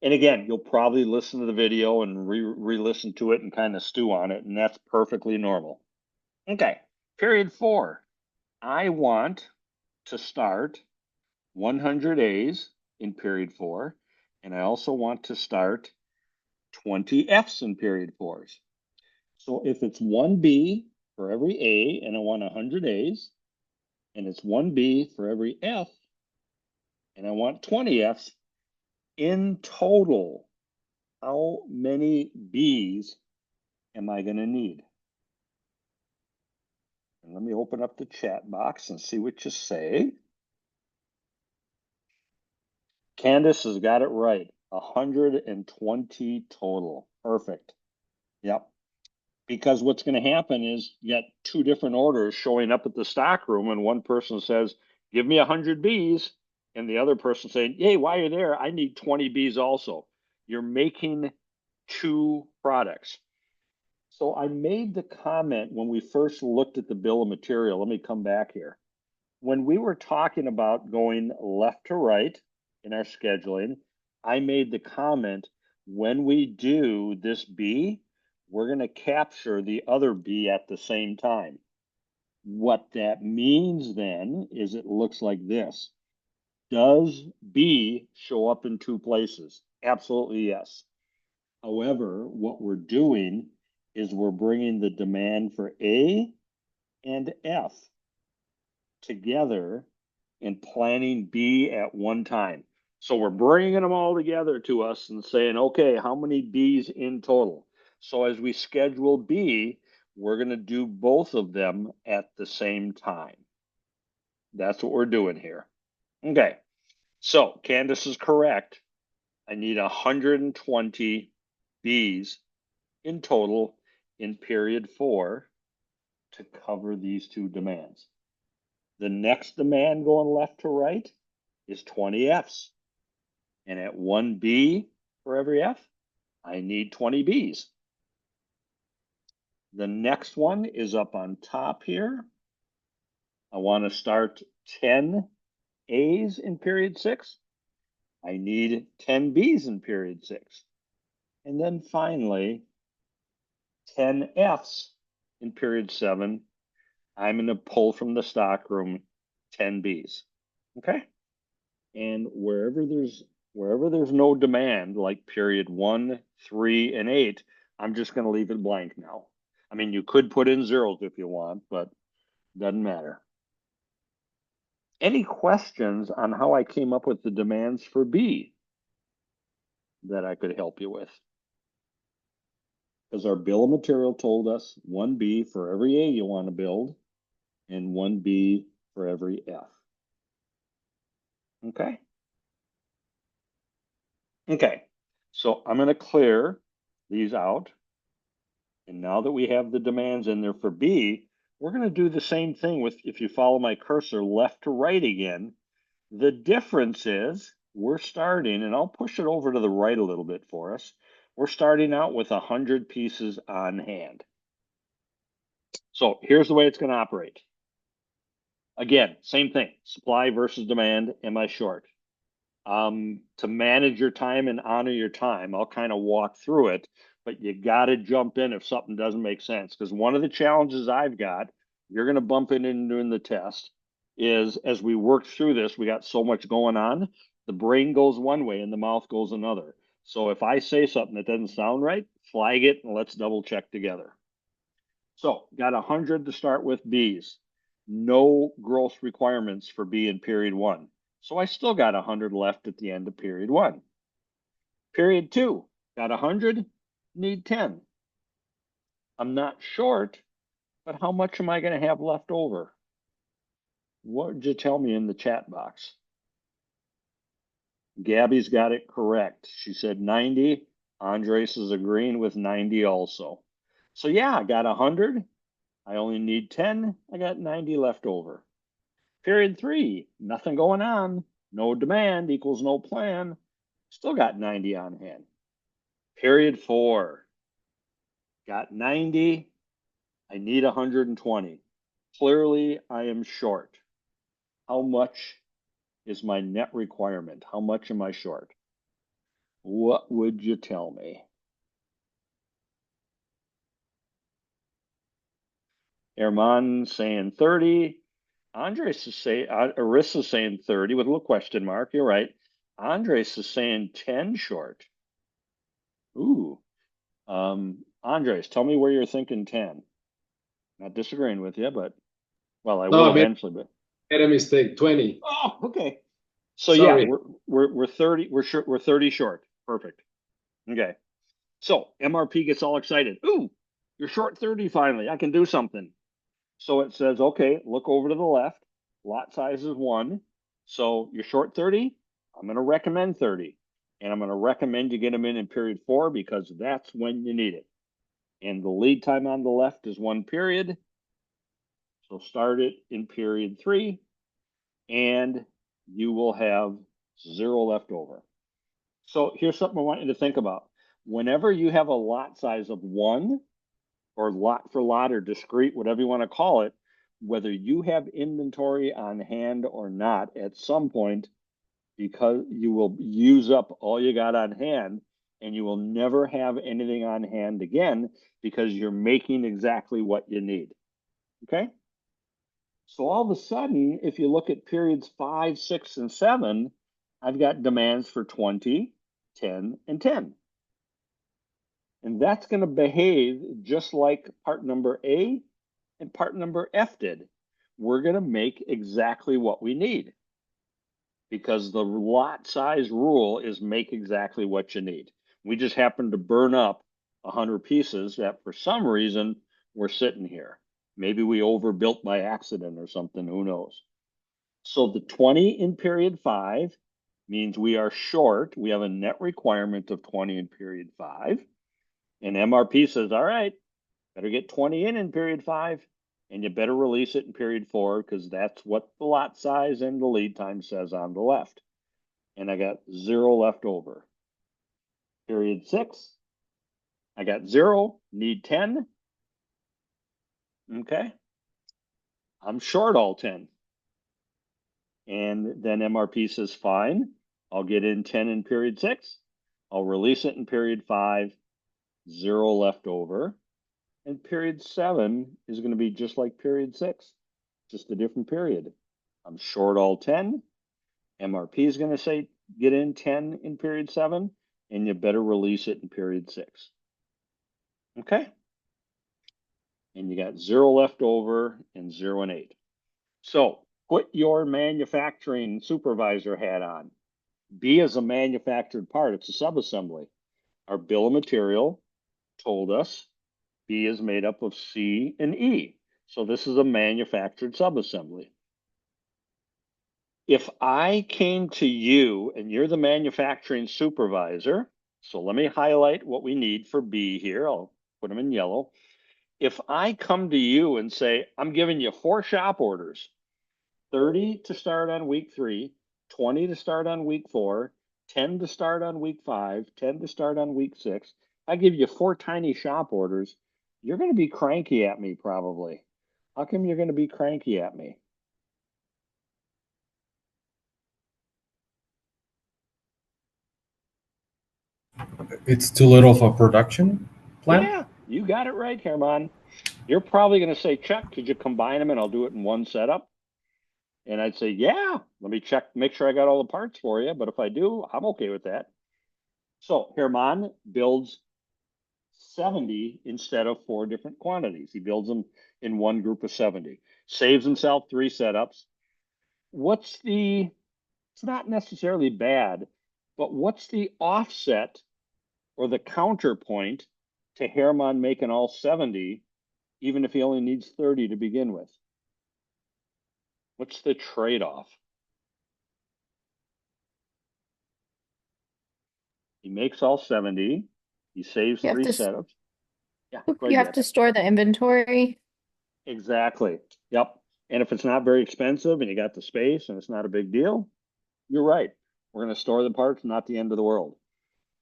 And again, you'll probably listen to the video and re-listen to it and kind of stew on it, and that's perfectly normal. Okay, period 4. I want to start 100 A's in period 4, and I also want to start 20 F's in period 4s. So if it's 1B for every A and I want 100 A's, and it's 1B for every F and I want 20 F's, in total, how many B's am I going to need? And let me open up the chat box and see what you say. Candace has got it right. 120 total. Perfect. Yep. Because what's going to happen is you got 2 different orders showing up at the stock room, and one person says, give me 100 B's, and the other person saying, hey, while you're there, I need 20 B's also. You're making 2 products. So I made the comment when we first looked at the bill of material. Let me come back here. When we were talking about going left to right in our scheduling, I made the comment, when we do this B, we're going to capture the other B at the same time. What that means then is it looks like this. Does B show up in 2 places? Absolutely yes. However, what we're doing is we're bringing the demand for A and F together and planning B at one time. So we're bringing them all together to us and saying, okay, how many B's in total? So as we schedule B, we're going to do both of them at the same time. That's what we're doing here. Okay, so Candace is correct. I need 120 B's in total in period 4 to cover these 2 demands. The next demand going left to right is 20 F's. And at 1 B for every F, I need 20 B's. The next one is up on top here. I want to start 10 A's in period 6. I need 10 B's in period 6. And then finally, 10 F's in period 7. I'm going to pull from the stock room 10 B's. Okay? And wherever there's no demand, like period 1, 3, and 8, I'm just going to leave it blank now. I mean, you could put in zeros if you want, but it doesn't matter. Any questions on how I came up with the demands for B that I could help you with? Because our bill of material told us 1 B for every A you want to build and 1 B for every F. Okay? Okay, so I'm going to clear these out. And now that we have the demands in there for B, we're going to do the same thing with, if you follow my cursor, left to right again. The difference is we're starting, and I'll push it over to the right a little bit for us. We're starting out with 100 pieces on hand. So here's the way it's going to operate. Again, same thing, supply versus demand. Am I short? To manage your time and honor your time, I'll kind of walk through it, but you got to jump in if something doesn't make sense. Because one of the challenges I've got, you're going to bump into in the test, is as we work through this, we got so much going on, the brain goes one way and the mouth goes another. So if I say something that doesn't sound right, flag it and let's double check together. So got 100 to start with B's. No growth requirements for B in period 1. So I still got 100 left at the end of period 1. Period 2, got 100, need 10. I'm not short, but how much am I going to have left over? What did you tell me in the chat box? Gabby's got it correct. She said 90. Andres is agreeing with 90 also. So yeah, I got 100. I only need 10. I got 90 left over. Period 3, nothing going on. No demand equals no plan. Still got 90 on hand. Period 4, got 90, I need 120. Clearly, I am short. How much is my net requirement? How much am I short? What would you tell me? Herman saying 30. Andres is saying, Arissa's saying 30 with a little question mark. You're right. Andres is saying 10 short. Ooh. Andres, tell me where you're thinking 10. Not disagreeing with you, but well, I No, will I eventually, but made a mistake. 20. oh, okay. So yeah, Sorry. we're 30, we're 30 short. Perfect. Okay. So MRP gets all excited. Ooh, you're short 30 finally. I can do something. So it says, okay, look over to the left. Lot size is 1. So you're short 30. I'm going to recommend 30. And I'm going to recommend you get them in period 4 because that's when you need it. And the lead time on the left is 1 period. So start it in period 3 and you will have 0 left over. So here's something I want you to think about. Whenever you have a lot size of 1, or lot for lot or discrete, whatever you want to call it, whether you have inventory on hand or not at some point, because you will use up all you got on hand and you will never have anything on hand again because you're making exactly what you need. Okay? So all of a sudden, if you look at periods 5, 6, and 7, I've got demands for 20, 10, and 10. And that's going to behave just like part number A and part number F did. We're going to make exactly what we need because the lot size rule is make exactly what you need. We just happen to burn up 100 pieces that for some reason we're sitting here. Maybe we overbuilt by accident or something, who knows? So the 20 in period 5 means we are short. We have a net requirement of 20 in period 5. And MRP says, all right, better get 20 in period 5, and you better release it in period 4 because that's what the lot size and the lead time says on the left. And I got 0 left over. Period 6, I got 0, need 10. Okay, I'm short all 10. And then MRP says, fine, I'll get in 10 in period 6. I'll release it in period 5, 0 left over. And period 7 is going to be just like period 6, just a different period. I'm short all 10. MRP is going to say get in 10 in period 7, and you better release it in period 6. Okay? And you got 0 left over and 0 and 8. So put your manufacturing supervisor hat on. B is a manufactured part. It's a subassembly. Our bill of material told us B is made up of C and E. So this is a manufactured subassembly. If I came to you and you're the manufacturing supervisor, so let me highlight what we need for B here. I'll put them in yellow. If I come to you and say, I'm giving you 4 shop orders, 30 to start on week 3, 20 to start on week 4, 10 to start on week 5, 10 to start on week 6, I give you 4 tiny shop orders, you're going to be cranky at me probably. How come you're going to be cranky at me? It's too little of a production plan? Yeah, you got it right, Herman. You're probably going to say, Chuck, could you combine them and I'll do it in one setup? And I'd say, yeah, let me check, make sure I got all the parts for you. But if I do, I'm okay with that. So Herman builds 70 instead of 4 different quantities. He builds them in one group of 70, saves himself 3 setups. It's not necessarily bad, but what's the offset or the counterpoint to Herman making all 70, even if he only needs 30 to begin with? What's the trade-off? He makes all 70. He saves You have 3 to, setups. Yeah, go you ahead, have Jeff. to store the inventory. Exactly. Yep. And if it's not very expensive and you got the space and it's not a big deal, you're right. We're going to store the parts, not the end of the world.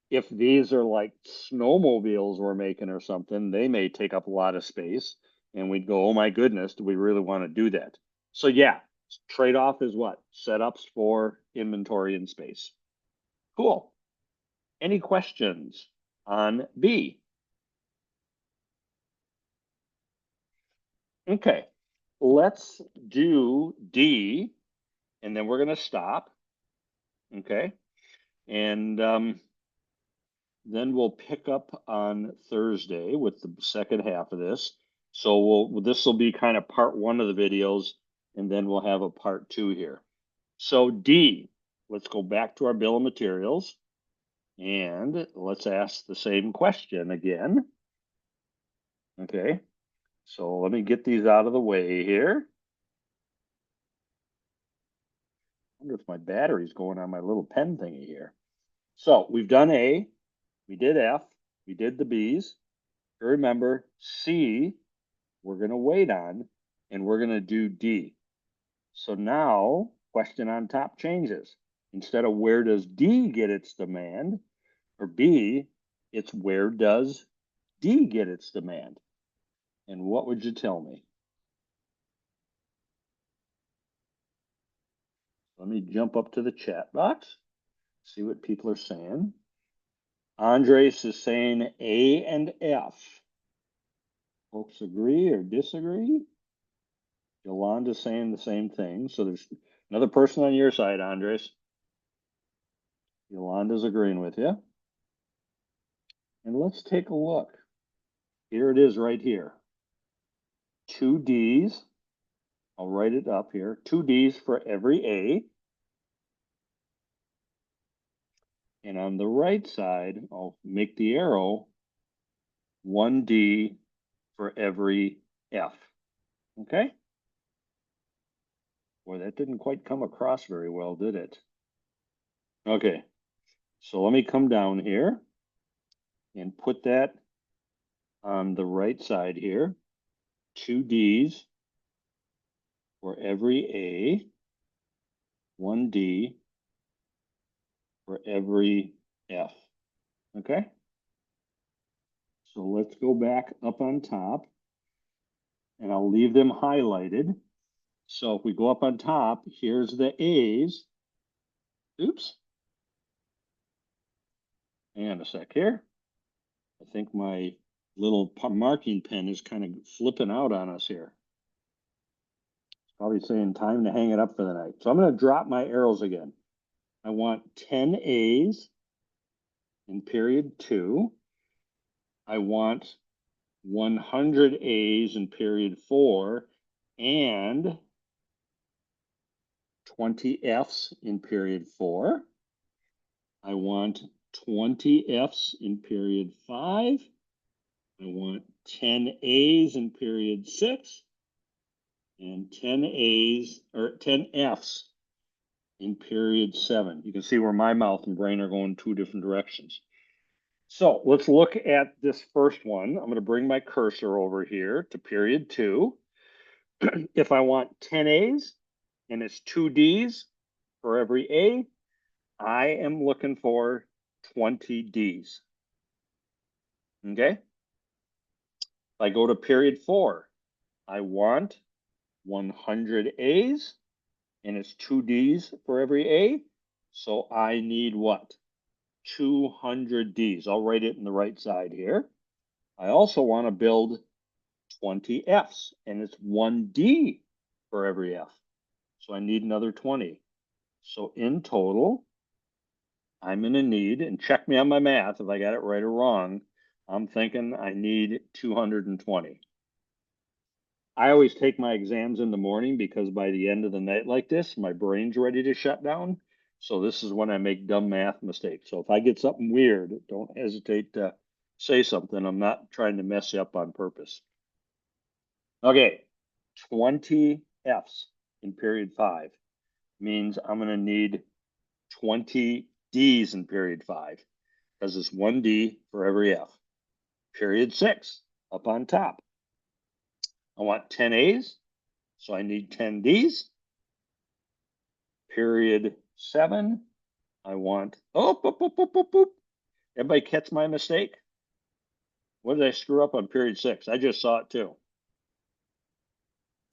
If these are like snowmobiles we're making or something, they may take up a lot of space And we'd go, oh my goodness, do we really want to do that? So yeah, trade-off is what? Setups for inventory and space. Cool. Any questions on B? Okay, let's do D, and then we're going to stop. Okay, and then we'll pick up on Thursday with the second half of this. So this will be kind of part one of the videos, and then we'll have a part two here. So D, let's go back to our bill of materials, and let's ask the same question again. Okay, so let me get these out of the way here. I wonder if my battery's going on my little pen thingy here. So we've done A, we did F, we did the B's. Remember, C, we're going to wait on, and we're going to do D. So now, question on top changes. Instead of where does D get its demand, or B, it's where does D get its demand? And what would you tell me? Let me jump up to the chat box, see what people are saying. Andres is saying A and F. Folks agree or disagree? Yolanda's saying the same thing. So there's another person on your side, Andres. Yolanda's agreeing with you. And let's take a look. Here it is right here. 2 D's. I'll write it up here. 2 D's for every A. And on the right side, I'll make the arrow 1 D for every F. Okay? Boy, that didn't quite come across very well, did it? Okay, so let me come down here and put that on the right side here. 2 D's for every A, 1 D for every F. Okay? So let's go back up on top, and I'll leave them highlighted. So if we go up on top, here's the A's. Oops. Hang on a sec here. I think my little marking pen is kind of flipping out on us here. It's probably saying time to hang it up for the night. So I'm going to drop my arrows again. I want 10 A's in period 2. I want 100 A's in period 4 and 20 F's in period 4. I want 20 F's in period 5. I want 10 A's in period 6 and 10 A's or 10 F's in period 7. You can see where my mouth and brain are going 2 different directions. So let's look at this first one. I'm going to bring my cursor over here to period 2. If I want 10 A's and it's 2 D's for every A, I am looking for 20 D's. Okay? If I go to period 4, I want 100 A's and it's 2 D's for every A. So I need what? 200 D's. I'll write it in the right side here. I also want to build 20 F's, and it's 1 D for every F. So I need another 20. So in total, I'm going to need, and check me on my math if I got it right or wrong, I'm thinking I need 220. I always take my exams in the morning because by the end of the night like this, my brain's ready to shut down. So this is when I make dumb math mistakes. So if I get something weird, don't hesitate to say something. I'm not trying to mess you up on purpose. Okay, 20 F's in period 5 means I'm going to need 20 D's in period 5 because it's 1 D for every F. Period 6, up on top. I want 10 A's, so I need 10 D's. Period 7, I want, oh, boop, boop, boop, boop, boop. Everybody catch my mistake? What did I screw up on period 6? I just saw it too.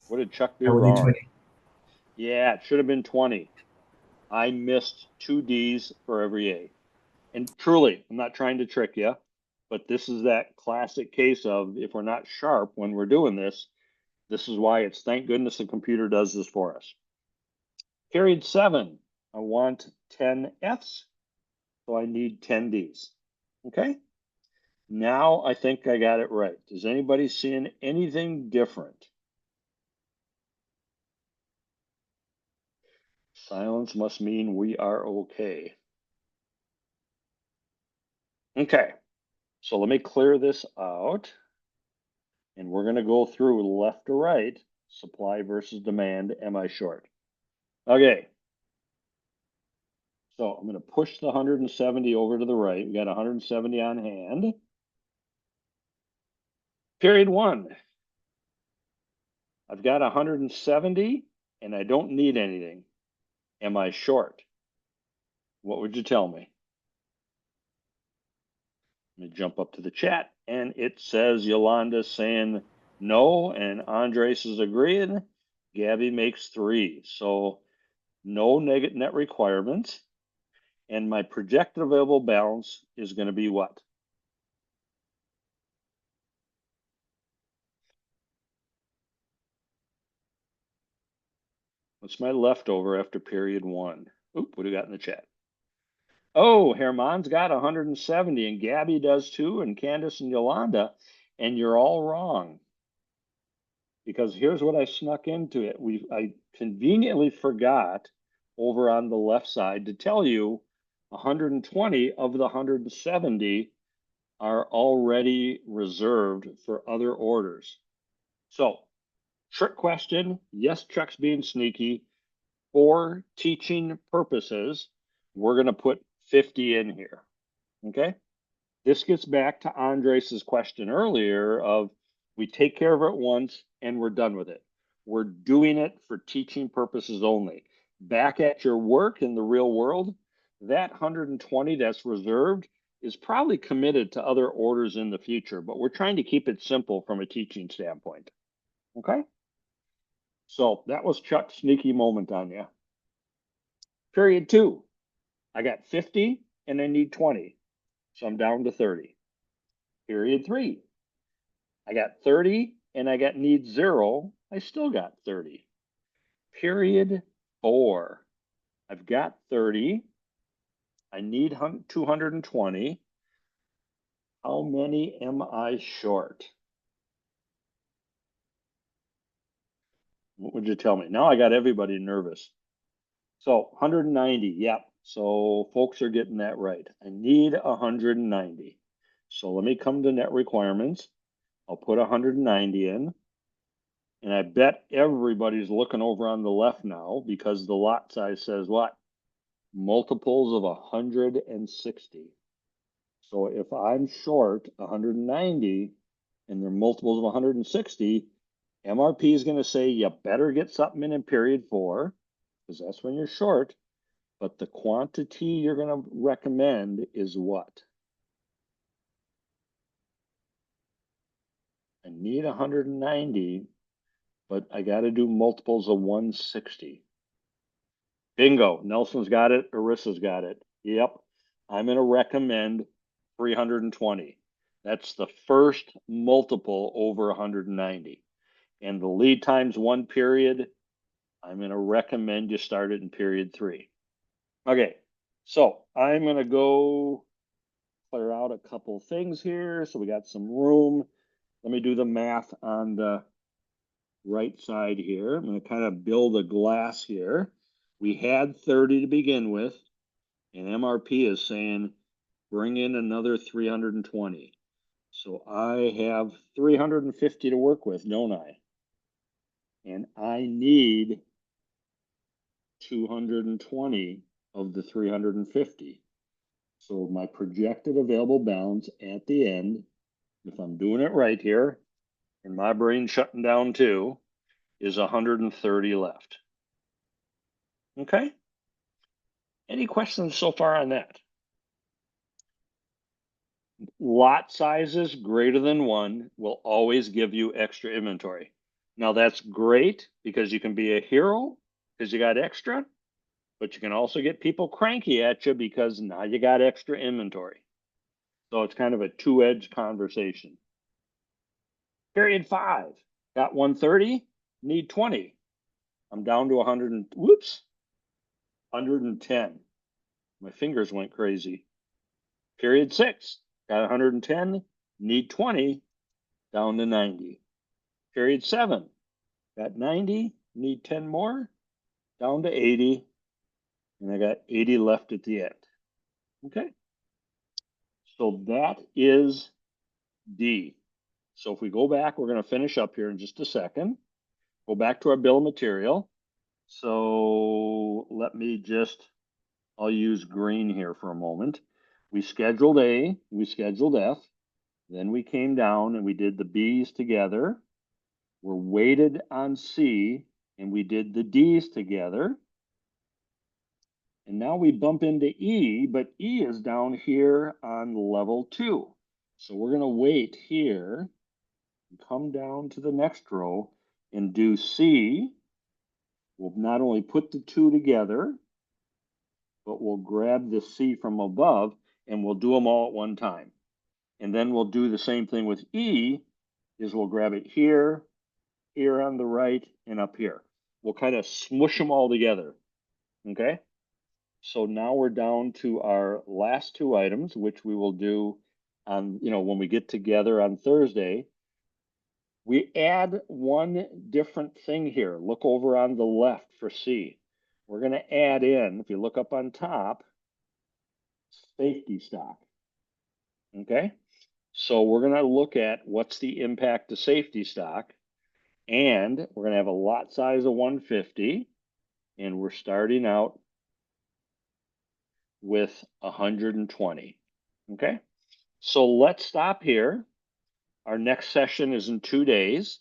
What did Chuck do I would need wrong? 20. Yeah, it should have been 20. I missed 2 D's for every A. And truly, I'm not trying to trick you, but this is that classic case of if we're not sharp when we're doing this, this is why it's thank goodness the computer does this for us. Period 7, I want 10 F's, so I need 10 D's. Okay? Now I think I got it right. Is anybody seeing anything different? Silence must mean we are okay. Okay, so let me clear this out. And we're going to go through left to right, supply versus demand. Am I short? Okay, so I'm going to push the 170 over to the right. We got 170 on hand. Period 1. I've got 170 and I don't need anything. Am I short? What would you tell me? Let me jump up to the chat, and it says Yolanda's saying no, and Andres is agreeing. Gabby makes 3. So no negative net requirements. And my projected available balance is going to be what? What's my leftover after period 1? Oop, what do we got in the chat? Oh, Herman's got 170, and Gabby does too, and Candace and Yolanda, and you're all wrong. Because here's what I snuck into it. I conveniently forgot over on the left side to tell you 120 of the 170 are already reserved for other orders. So, trick question. Yes, Chuck's being sneaky. For teaching purposes, we're going to put 50 in here. Okay? This gets back to Andres's question earlier of we take care of it once and we're done with it. We're doing it for teaching purposes only. Back at your work in the real world, that 120 that's reserved is probably committed to other orders in the future, but we're trying to keep it simple from a teaching standpoint. Okay? So that was Chuck's sneaky moment on you. Period 2, I got 50 and I need 20. So I'm down to 30. Period 3, I got 30 and I got need 0. I still got 30. Period 4, I've got 30. I need 220. How many am I short? What would you tell me? Now I got everybody nervous. So 190, yep. So folks are getting that right. I need 190. So let me come to net requirements. I'll put 190 in. And I bet everybody's looking over on the left now because the lot size says what? Multiples of 160. So if I'm short 190 and they're multiples of 160, MRP is going to say you better get something in period 4 because that's when you're short. But the quantity you're going to recommend is what? I need 190, but I got to do multiples of 160. Bingo. Nelson's got it. Arissa's got it. Yep. I'm going to recommend 320. That's the first multiple over 190. And the lead time's 1 period. I'm going to recommend you start it in period 3. Okay. So I'm going to go clear out a couple things here. So we got some room. Let me do the math on the right side here. I'm going to kind of build a glass here. We had 30 to begin with, and MRP is saying bring in another 320. So I have 350 to work with, don't I? And I need 220 of the 350. So my projected available balance at the end, if I'm doing it right here, and my brain's shutting down too, is 130 left. Okay? Any questions so far on that? Lot sizes greater than 1 will always give you extra inventory. Now that's great because you can be a hero because you got extra, but you can also get people cranky at you because now you got extra inventory. So it's kind of a two-edged conversation. Period 5, got 130, need 20. I'm down to 100 and, whoops, 110. My fingers went crazy. Period 6, got 110, need 20, down to 90. Period 7, got 90, need 10 more, down to 80, and I got 80 left at the end. Okay, so that is D. So if we go back, we're going to finish up here in just a second. Go back to our bill of material. So let me just, I'll use green here for a moment. We scheduled A, we scheduled F, then we came down and we did the B's together. We're weighted on C and we did the D's together. And now we bump into E, but E is down here on level 2. So we're going to wait here, come down to the next row and do C. We'll not only put the 2 together, but we'll grab the C from above and we'll do them all at one time. And then we'll do the same thing with E, is we'll grab it here, here on the right, and up here. We'll kind of smush them all together, okay? So now we're down to our last 2 items, which we will do on, when we get together on Thursday. We add one different thing here. Look over on the left for C. We're going to add in, if you look up on top, safety stock. Okay? So we're going to look at what's the impact to safety stock. And we're going to have a lot size of 150. And we're starting out with 120. Okay? So let's stop here. Our next session is in 2 days.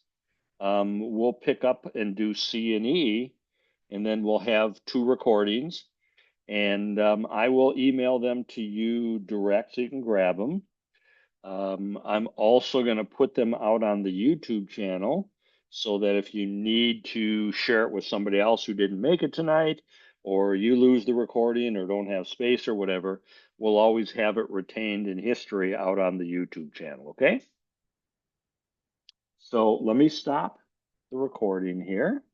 We'll pick up and do C and E, and then we'll have 2 recordings. And I will email them to you direct so you can grab them. I'm also going to put them out on the YouTube channel so that if you need to share it with somebody else who didn't make it tonight, or you lose the recording or don't have space or whatever, we'll always have it retained in history out on the YouTube channel, okay? So let me stop the recording here.